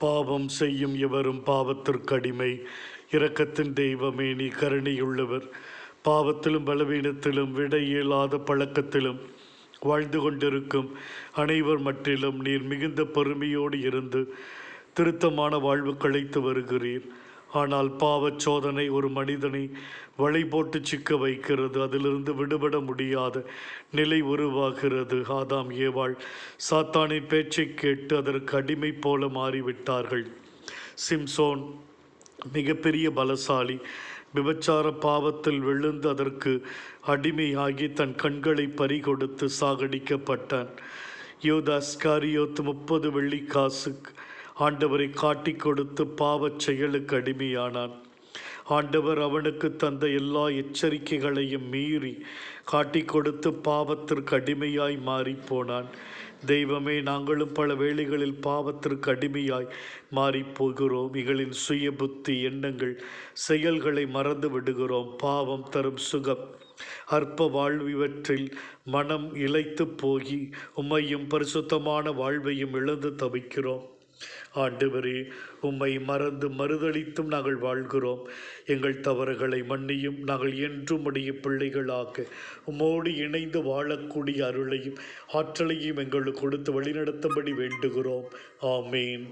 பாவம் செய்யும் எவரும் பாவத்திற்கடிமை. இரக்கத்தின் தெய்வமே, நீ கருணையுள்ளவர். பாவத்திலும் பலவீனத்திலும் விட இயலாத பழக்கத்திலும் வாழ்ந்து கொண்டிருக்கும் அனைவர் மட்டிலும் நீர் மிகுந்த பொறுமையோடு இருந்து திருத்தமான வாழ்வு கழித்து வருகிறீர். ஆனால் பாவச் சோதனை ஒரு மனிதனை வலை போட்டு சிக்க வைக்கிறது. அதிலிருந்து விடுபட முடியாத நிலை உருவாகிறது. ஆதாம் ஏவாள் சாத்தானின் பேச்சை கேட்டு அதற்கு அடிமை போல மாறிவிட்டார்கள். சிம்சோன் மிகப்பெரிய பலசாலி. விபச்சார பாவத்தில் விழுந்து அதற்கு அடிமையாகி தன் கண்களை பறிகொடுத்து சாகடிக்கப்பட்டான். யூதா இஸ்காரியோத்து 30 வெள்ளிக்காசுக்கு ஆண்டவரை காட்டி கொடுத்து பாவச் செயலுக்கு அடிமையானான். ஆண்டவர் அவனுக்கு தந்த எல்லா எச்சரிக்கைகளையும் மீறி காட்டி கொடுத்து பாவத்திற்கு அடிமையாய் மாறிப்போனான். தெய்வமே, நாங்களும் பல வேளைகளில் பாவத்திற்கு அடிமையாய் மாறிப்போகிறோம். இகளின் சுய புத்தி எண்ணங்கள் செயல்களை மறந்து விடுகிறோம். பாவம் தரும் சுகம் அற்ப வாழ்வு இவற்றில் மனம் இளைத்து போகி உம்மையும் பரிசுத்தமான வாழ்வையும் இழந்து தவிக்கிறோம். ஆண்டவரே, உம்மை மறந்து மறுதளித்தும் நாங்கள் வாழ்கிறோம். எங்கள் தவறுகளை மன்னியும். நாங்கள் என்றும் உடைய பிள்ளைகளாக உம்மோடு இணைந்து வாழக்கூடிய அருளையும் ஆற்றலையும் எங்களுக்கு கொடுத்து வழிநடத்தபடி வேண்டுகிறோம். ஆமேன்.